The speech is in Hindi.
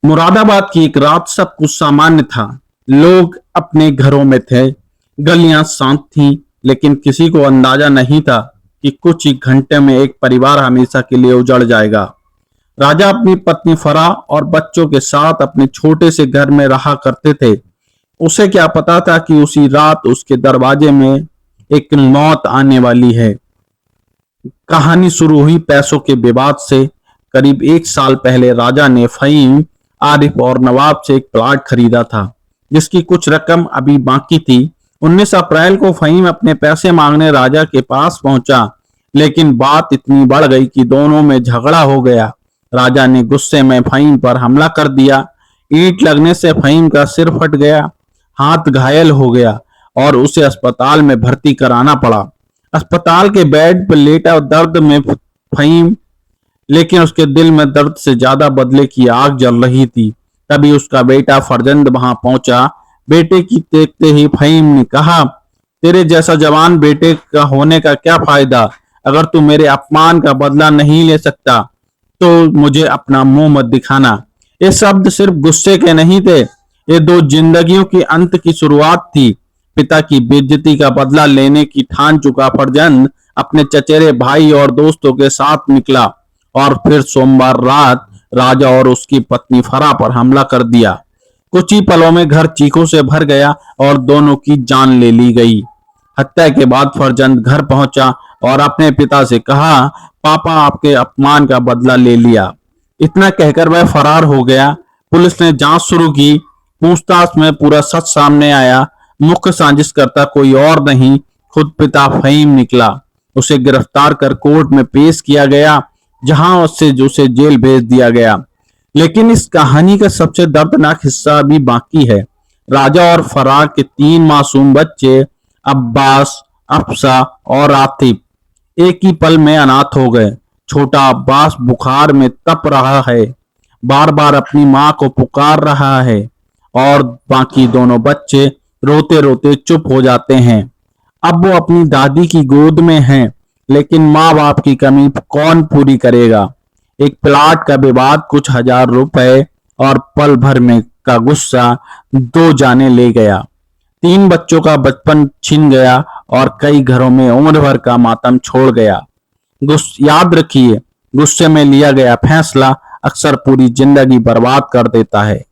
मुरादाबाद की एक रात सब कुछ सामान्य था। लोग अपने घरों में थे, गलियां शांत थीं, लेकिन किसी को अंदाजा नहीं था कि कुछ ही घंटे में एक परिवार हमेशा के लिए उजड़ जाएगा। राजा अपनी पत्नी फरा और बच्चों के साथ अपने छोटे से घर में रहा करते थे। उसे क्या पता था कि उसी रात उसके दरवाजे में एक मौत आने वाली है। कहानी शुरू हुई पैसों के विवाद से। करीब एक साल पहले राजा ने फहीम, आरिफ और नवाब से एक प्लाट खरीदा था, जिसकी कुछ रकम अभी बाकी थी। 19 अप्रैल को फहीम अपने पैसे मांगने राजा के पास पहुंचा, लेकिन बात इतनी बढ़ गई कि दोनों में झगड़ा हो गया। राजा ने गुस्से में फहीम पर हमला कर दिया। ईंट लगने से फहीम का सिर फट गया, हाथ घायल हो गया और उसे अस्पताल में भर्ती कराना पड़ा। अस्पताल के बेड पर लेटा दर्द में फहीम, लेकिन उसके दिल में दर्द से ज्यादा बदले की आग जल रही थी। तभी उसका बेटा फरजंद वहां पहुंचा। बेटे की देखते ही फहीम ने कहा, तेरे जैसा जवान बेटे का होने का क्या फायदा? अगर तू मेरे अपमान का बदला नहीं ले सकता तो मुझे अपना मुंह मत दिखाना। ये शब्द सिर्फ गुस्से के नहीं थे, ये दो जिंदगियों की अंत की शुरुआत थी। पिता की बेइज्जती का बदला लेने की ठान चुका फरजंद अपने चचेरे भाई और दोस्तों के साथ निकला और फिर सोमवार रात राजा और उसकी पत्नी फरा पर हमला कर दिया। कुछ ही पलों में घर चीखों से भर गया और दोनों की जान ले ली गई। हत्या के बाद फरजंद घर पहुंचा और अपने पिता से कहा, पापा आपके अपमान का बदला ले लिया। इतना कहकर वह फरार हो गया। पुलिस ने जांच शुरू की। पूछताछ में पूरा सच सामने आया। मुख्य साजिश करता कोई और नहीं, खुद पिता फहीम निकला। उसे गिरफ्तार कर कोर्ट में पेश किया गया, जहां उससे उसे जेल भेज दिया गया। लेकिन इस कहानी का सबसे दर्दनाक हिस्सा अभी बाकी है। राजा और फरार के 3 मासूम बच्चे अब्बास, अफसा और आतिफ एक ही पल में अनाथ हो गए। छोटा अब्बास बुखार में तप रहा है, बार बार अपनी मां को पुकार रहा है और बाकी दोनों बच्चे रोते रोते चुप हो जाते हैं। अब वो अपनी दादी की गोद में हैं, लेकिन माँ बाप की कमी कौन पूरी करेगा? एक प्लाट का विवाद, कुछ हजार रुपए और पल भर में का गुस्सा 2 जाने ले गया। 3 बच्चों का बचपन छिन गया और कई घरों में उम्र भर का मातम छोड़ गया। याद रखिए, गुस्से में लिया गया फैसला अक्सर पूरी जिंदगी बर्बाद कर देता है।